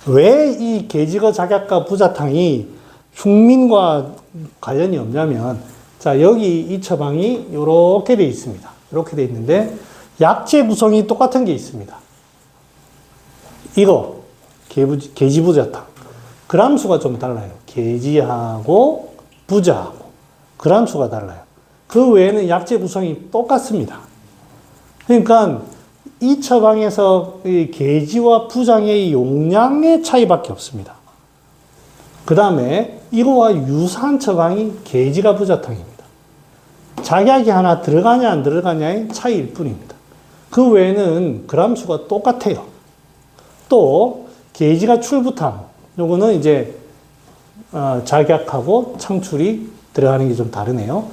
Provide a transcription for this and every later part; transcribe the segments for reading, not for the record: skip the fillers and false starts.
왜 이 계지거 작약과 부자탕이 흉민과 관련이 없냐면, 자, 여기 이 처방이 이렇게 되어 있습니다. 이렇게 되어 있는데, 약재 구성이 똑같은 게 있습니다. 이거, 계지부자탕. 그람수가 좀 달라요. 계지하고 부자하고. 그람수가 달라요. 그 외에는 약재 구성이 똑같습니다. 그러니까, 이 처방에서 이 계지와 부장의 용량의 차이밖에 없습니다. 그 다음에 이거와 유사한 처방이 계지가 부자탕입니다. 작약이 하나 들어가냐 안 들어가냐의 차이일 뿐입니다. 그 외에는 그람수가 똑같아요. 또 계지가 출부탕, 요거는 이제 작약하고 창출이 들어가는 게 좀 다르네요.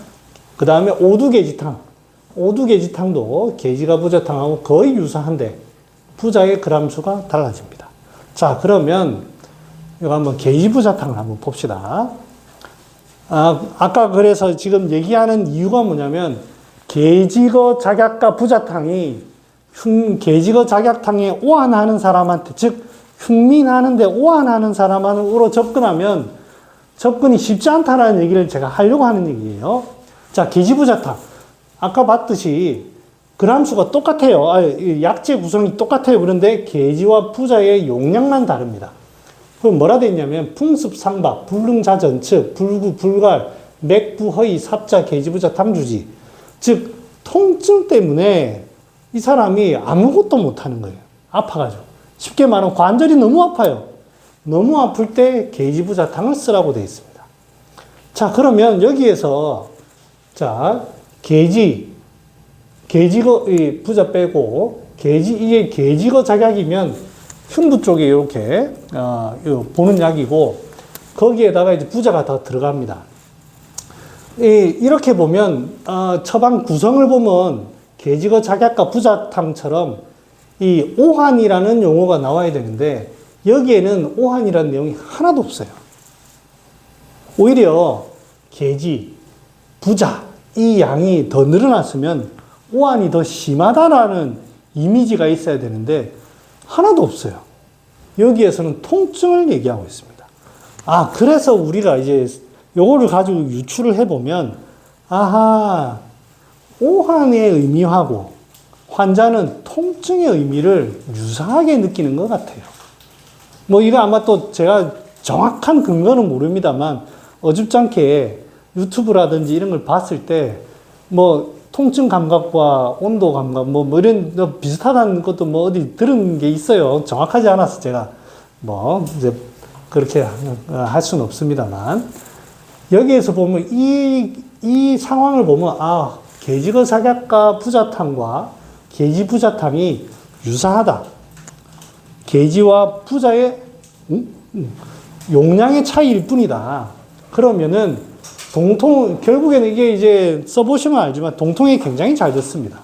그 다음에 오두계지탕. 오두계지탕도 계지가 부자탕하고 거의 유사한데 부자의 그람수가 달라집니다. 자, 그러면 이거 한번 계지부자탕을 한번 봅시다. 아까 그래서 지금 얘기하는 이유가 뭐냐면 계지거 작약과 부자탕이 계지거 작약탕에 오한하는 사람한테, 즉 흉민하는데 오한하는 사람으로 접근하면 접근이 쉽지 않다는 얘기를 제가 하려고 하는 얘기예요. 자, 계지부자탕. 아까 봤듯이 그람수가 똑같아요. 약재 구성이 똑같아요. 그런데 계지와 부자의 용량만 다릅니다. 그럼 뭐라 돼 있냐면 풍습상박, 불능자전측, 불구, 불갈, 맥부, 허이, 삽자, 계지부자, 탐주지. 즉 통증 때문에 이 사람이 아무것도 못하는 거예요. 아파가지고. 쉽게 말하면 관절이 너무 아파요. 너무 아플 때 계지부자탕을 쓰라고 되어 있습니다. 자, 그러면 여기에서 자, 계지거, 부자 빼고, 이게 계지거 작약이면 흉부 쪽에 이렇게, 보는 약이고, 거기에다가 이제 부자가 다 들어갑니다. 이렇게 보면, 처방 구성을 보면, 계지거 작약과 부자탕처럼 이 오한이라는 용어가 나와야 되는데, 여기에는 오한이라는 내용이 하나도 없어요. 오히려 계지, 부자, 이 양이 더 늘어났으면 오한이 더 심하다라는 이미지가 있어야 되는데 하나도 없어요. 여기에서는 통증을 얘기하고 있습니다. 그래서 우리가 이제 요거를 가지고 유추를 해보면 아하, 오한의 의미하고 환자는 통증의 의미를 유사하게 느끼는 것 같아요. 이거 아마 또 제가 정확한 근거는 모릅니다만 어줍잖게 유튜브라든지 이런 걸 봤을 때, 통증 감각과 온도 감각, 이런 비슷하다는 것도 어디 들은 게 있어요. 정확하지 않아서 제가, 이제 그렇게 할 수는 없습니다만. 여기에서 보면 이 상황을 보면, 계지거 작약과 부자탕과 계지부자탕이 유사하다. 계지와 부자의 용량의 차이일 뿐이다. 그러면은, 결국에는 이게 이제 써보시면 알지만 동통이 굉장히 잘 됐습니다.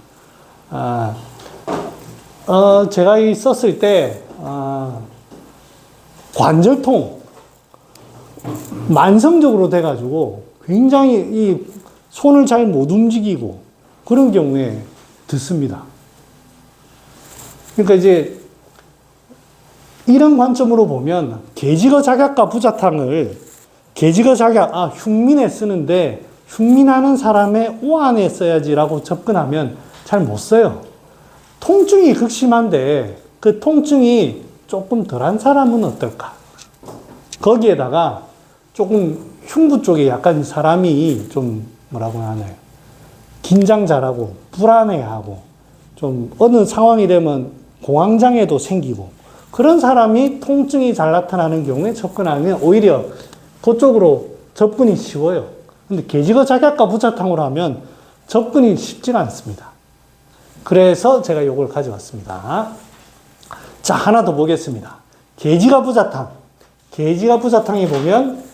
제가 썼을 때, 관절통, 만성적으로 돼가지고 굉장히 이 손을 잘 못 움직이고 그런 경우에 듣습니다. 그러니까 이제 이런 관점으로 보면 계지거 작약과 부자탕을 계지거 작약, 흉민에 쓰는데 흉민하는 사람의 오한에 써야지라고 접근하면 잘 못 써요. 통증이 극심한데 그 통증이 조금 덜한 사람은 어떨까? 거기에다가 조금 흉부 쪽에 약간 사람이 좀 뭐라고 하나요? 긴장 잘하고 불안해하고 좀 어느 상황이 되면 공황장애도 생기고 그런 사람이 통증이 잘 나타나는 경우에 접근하면 오히려 그쪽으로 접근이 쉬워요. 근데 계지거 작약과 부자탕으로 하면 접근이 쉽지가 않습니다. 그래서 제가 이걸 가져왔습니다. 자, 하나 더 보겠습니다. 계지가 부자탕. 계지가 부자탕에 보면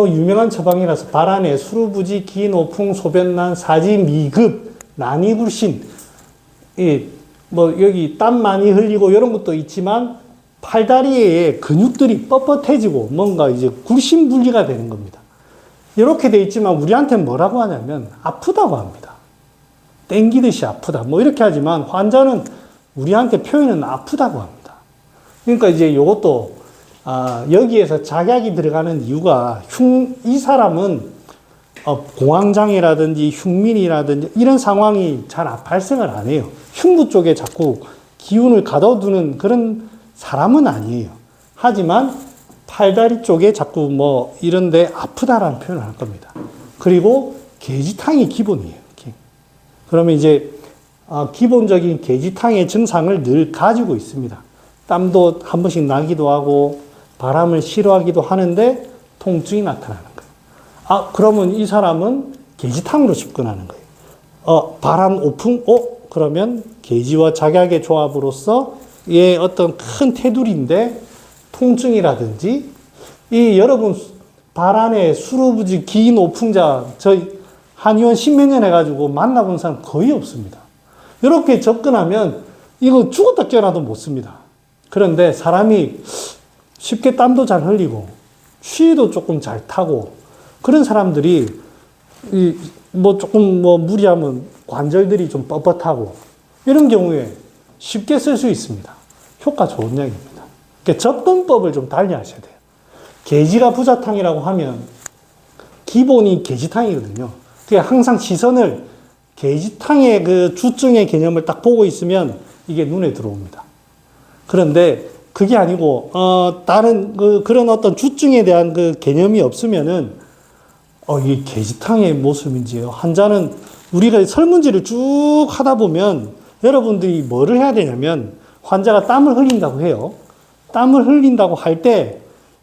유명한 처방이라서 발안에 수루부지, 기노풍, 소변난, 사지, 미급, 난이굴신. 여기 땀 많이 흘리고 이런 것도 있지만 팔다리에 근육들이 뻣뻣해지고 뭔가 이제 굴신분리가 되는 겁니다. 이렇게 돼 있지만 우리한테 뭐라고 하냐면 아프다고 합니다. 땡기듯이 아프다. 이렇게 하지만 환자는 우리한테 표현은 아프다고 합니다. 그러니까 이제 이것도 여기에서 작약이 들어가는 이유가 이 사람은 공황장애라든지 흉민이라든지 이런 상황이 잘 발생을 안 해요. 흉부 쪽에 자꾸 기운을 가둬두는 그런 사람은 아니에요. 하지만 팔다리 쪽에 자꾸 뭐 이런데 아프다라는 표현을 할 겁니다. 그리고 계지탕이 기본이에요. 그러면 이제 기본적인 계지탕의 증상을 늘 가지고 있습니다. 땀도 한 번씩 나기도 하고 바람을 싫어하기도 하는데 통증이 나타나는 거예요. 그러면 이 사람은 계지탕으로 접근하는 거예요. 발한 오풍, 그러면 계지와 작약의 조합으로서 얘 어떤 큰 테두리인데 통증이라든지 여러분 발 안에 수루부지 긴 오풍자 저희 한의원 십몇 년 해가지고 만나본 사람 거의 없습니다. 이렇게 접근하면 이거 죽었다 깨어나도 못 씁니다. 그런데 사람이 쉽게 땀도 잘 흘리고 쉬도 조금 잘 타고 그런 사람들이 조금 무리하면 관절들이 좀 뻣뻣하고 이런 경우에 쉽게 쓸 수 있습니다. 효과 좋은 약입니다. 그러니까 접근법을 좀 달리 하셔야 돼요. 계지가 부자탕이라고 하면 기본이 계지탕이거든요. 그러니까 항상 시선을 계지탕의 그 주증의 개념을 딱 보고 있으면 이게 눈에 들어옵니다. 그런데 그게 아니고 다른 그런 어떤 주증에 대한 그 개념이 없으면은 이게 계지탕의 모습인지요. 환자는 우리가 설문지를 쭉 하다 보면 여러분들이 뭐를 해야 되냐면 환자가 땀을 흘린다고 해요. 땀을 흘린다고 할 때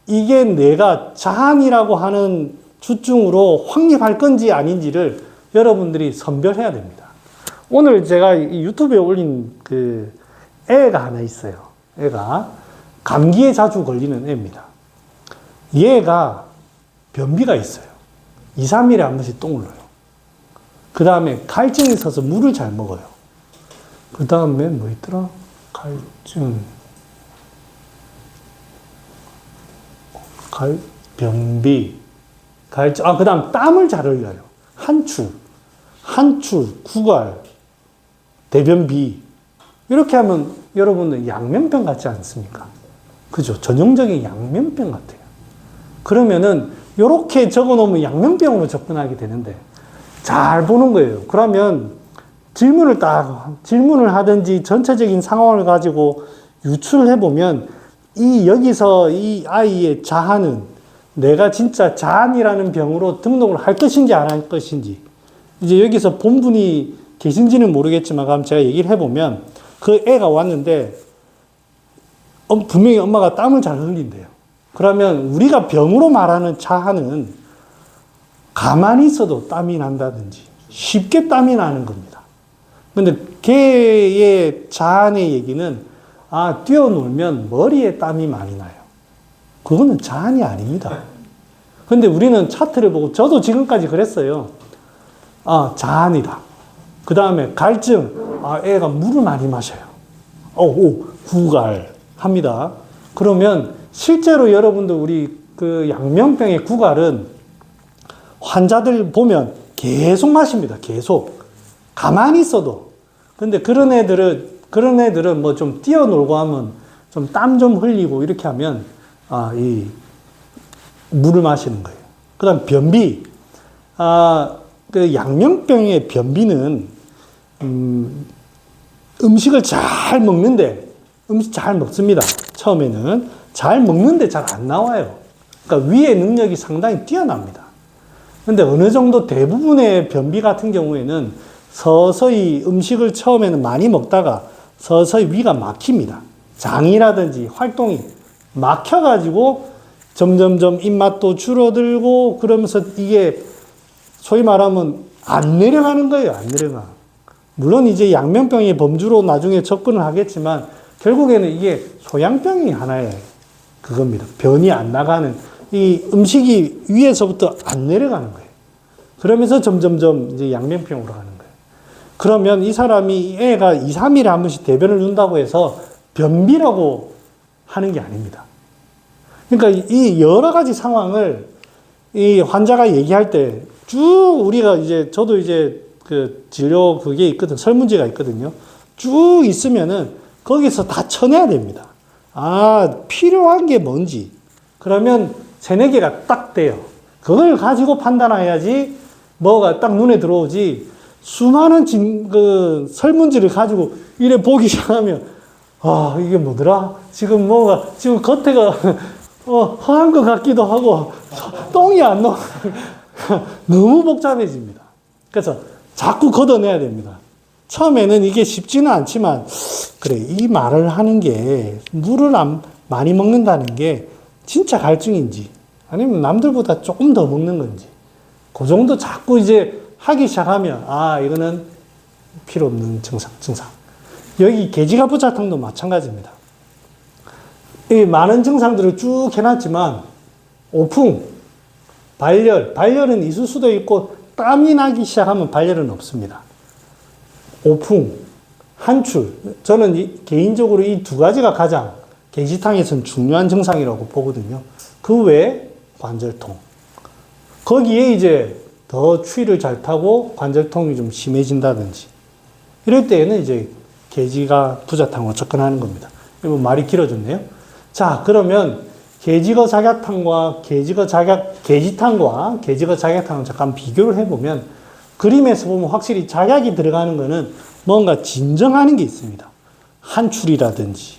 이게 내가 자한이라고 하는 주증으로 확립할 건지 아닌지를 여러분들이 선별해야 됩니다. 오늘 제가 유튜브에 올린 그 애가 하나 있어요. 애가 감기에 자주 걸리는 애입니다. 얘가 변비가 있어요. 2, 3일에 한 번씩 똥을 넣어요. 그 다음에 갈증이 있어서 물을 잘 먹어요. 그 다음에 뭐 있더라? 변비, 갈증, 그 다음 땀을 잘 흘려요. 한추, 구갈, 대변비. 이렇게 하면 여러분은 양면병 같지 않습니까? 그죠? 전형적인 양면병 같아요. 그러면은 이렇게 적어 놓으면 양면병으로 접근하게 되는데 잘 보는 거예요. 그러면 질문을 하든지 전체적인 상황을 가지고 유추를 해보면 여기서 이 아이의 자한은 내가 진짜 자한이라는 병으로 등록을 할 것인지 안 할 것인지 이제 여기서 본분이 계신지는 모르겠지만 그럼 제가 얘기를 해보면 그 애가 왔는데 분명히 엄마가 땀을 잘 흘린대요. 그러면 우리가 병으로 말하는 자한은 가만히 있어도 땀이 난다든지 쉽게 땀이 나는 겁니다. 근데 걔의 자한의 얘기는 뛰어놀면 머리에 땀이 많이 나요. 그거는 자한이 아닙니다. 근데 우리는 차트를 보고 저도 지금까지 그랬어요. 자한이다. 그 다음에 갈증. 애가 물을 많이 마셔요. 구갈 합니다. 그러면 실제로 여러분들 우리 그 양면병의 구갈은 환자들 보면 계속 마십니다. 계속. 가만히 있어도. 근데 그런 애들은 뭐 좀 뛰어놀고 하면 좀 땀 좀 흘리고 이렇게 하면 이 물을 마시는 거예요. 그 다음 변비. 그 양면병의 변비는 음식을 잘 먹는데 음식 잘 먹습니다. 처음에는 잘 먹는데 잘 안 나와요. 그러니까 위의 능력이 상당히 뛰어납니다. 근데 어느 정도 대부분의 변비 같은 경우에는 서서히 음식을 처음에는 많이 먹다가 서서히 위가 막힙니다. 장이라든지 활동이 막혀가지고 점점점 입맛도 줄어들고 그러면서 이게 소위 말하면 안 내려가는 거예요. 안 내려가. 물론 이제 양면병의 범주로 나중에 접근을 하겠지만 결국에는 이게 소양병이 하나의 그겁니다. 변이 안 나가는 이 음식이 위에서부터 안 내려가는 거예요. 그러면서 점점점 이제 양면병으로 가는 거예요. 그러면 이 사람이 애가 2, 3일에 한 번씩 대변을 눈다고 해서 변비라고 하는 게 아닙니다. 그러니까 이 여러 가지 상황을 이 환자가 얘기할 때 쭉 우리가 이제 저도 이제 그 진료 그게 있거든. 설문지가 있거든요. 쭉 있으면은 거기서 다 쳐내야 됩니다. 필요한 게 뭔지. 그러면 세네 개가 딱 돼요. 그걸 가지고 판단해야지 뭐가 딱 눈에 들어오지. 수많은 설문지를 가지고 이래 보기 시작하면, 아, 이게 뭐더라? 지금 뭐가, 지금 겉에가, 허한 것 같기도 하고, 똥이 안 나와. 너무 복잡해집니다. 그래서 자꾸 걷어내야 됩니다. 처음에는 이게 쉽지는 않지만, 그래, 이 말을 하는 게, 물을 많이 먹는다는 게 진짜 갈증인지, 아니면 남들보다 조금 더 먹는 건지, 그 정도 자꾸 이제 하기 시작하면, 아, 이거는 필요 없는 증상. 여기 개지가부자탕도 마찬가지입니다. 이 많은 증상들을 쭉 해놨지만, 오풍, 발열은 있을 수도 있고, 땀이 나기 시작하면 발열은 없습니다. 오풍, 한출. 저는 개인적으로 이 두 가지가 가장 개지탕에서는 중요한 증상이라고 보거든요. 그 외에 관절통. 거기에 이제 더 추위를 잘 타고 관절통이 좀 심해진다든지 이럴 때에는 이제 개지가 부자탕으로 접근하는 겁니다. 이거 말이 길어졌네요. 자, 그러면 개지거 작약탕과 개지탕과 개지거 작약탕을 잠깐 비교를 해보면 그림에서 보면 확실히 작약이 들어가는 거는 뭔가 진정하는 게 있습니다. 한출이라든지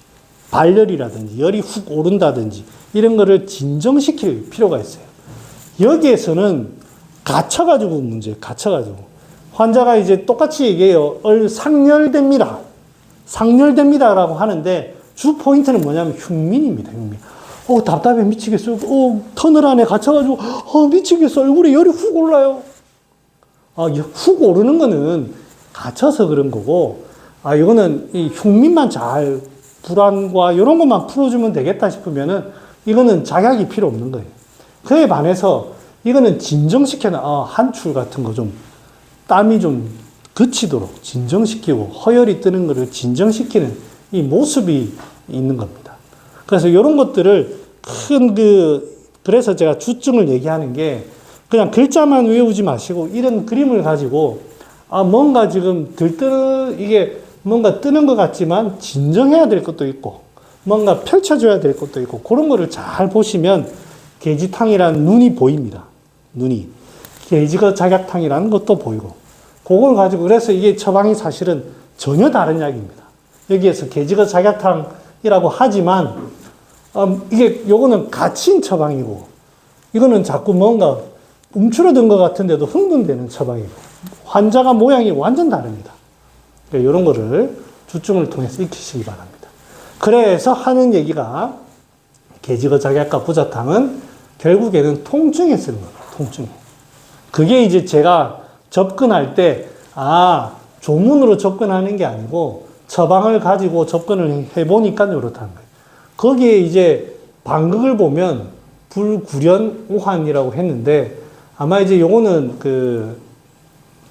발열이라든지 열이 훅 오른다든지 이런 거를 진정시킬 필요가 있어요. 여기에서는 갇혀가지고 환자가 이제 똑같이 얘기해요. 상열됩니다. 상열됩니다라고 하는데 주 포인트는 뭐냐면 흉민입니다. 흉민. 답답해 미치겠어요. 터널 안에 갇혀가지고 미치겠어. 얼굴에 열이 훅 올라요. 훅 오르는 거는 갇혀서 그런 거고, 이거는 이 흉민만 잘 불안과 이런 것만 풀어주면 되겠다 싶으면은 이거는 작약이 필요 없는 거예요. 그에 반해서 이거는 진정시켜놔. 한출 같은 거 좀 땀이 좀 그치도록 진정시키고 허열이 뜨는 것을 진정시키는 이 모습이 있는 겁니다. 그래서 이런 것들을 그래서 제가 주증을 얘기하는 게 그냥 글자만 외우지 마시고 이런 그림을 가지고 뭔가 지금 이게 뭔가 뜨는 것 같지만 진정해야 될 것도 있고 뭔가 펼쳐줘야 될 것도 있고 그런 거를 잘 보시면 개지탕이라는 눈이 보입니다. 눈이. 개지거 작약탕이라는 것도 보이고 그걸 가지고 그래서 이게 처방이 사실은 전혀 다른 약입니다. 여기에서 개지거 작약탕이라고 하지만 요거는 갇힌 처방이고 이거는 자꾸 뭔가 움츠러든 것 같은데도 흥분되는 처방이고 환자가 모양이 완전 다릅니다. 이런 거를 주증을 통해서 익히시기 바랍니다. 그래서 하는 얘기가 개지거 작약과 부자탕은 결국에는 통증에 쓰는 겁니다. 통증에. 그게 이제 제가 접근할 때 조문으로 접근하는 게 아니고 처방을 가지고 접근을 해보니까 이렇다는 거예요. 거기에 이제 방극을 보면 불구련 오한이라고 했는데 아마 이제 요거는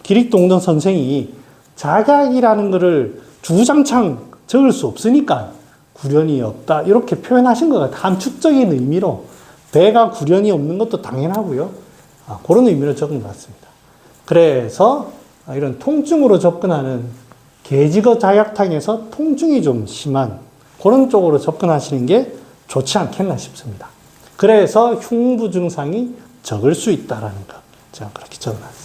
기릭동덕 선생이 작약이라는 거를 주구장창 적을 수 없으니까 구련이 없다 이렇게 표현하신 것 같아요. 함축적인 의미로 배가 구련이 없는 것도 당연하고요. 그런 의미로 적은 것 같습니다. 그래서 이런 통증으로 접근하는 개지거 작약탕에서 통증이 좀 심한 그런 쪽으로 접근하시는 게 좋지 않겠나 싶습니다. 그래서 흉부 증상이 적을 수 있다는 것 제가 그렇게 적어놨습니다.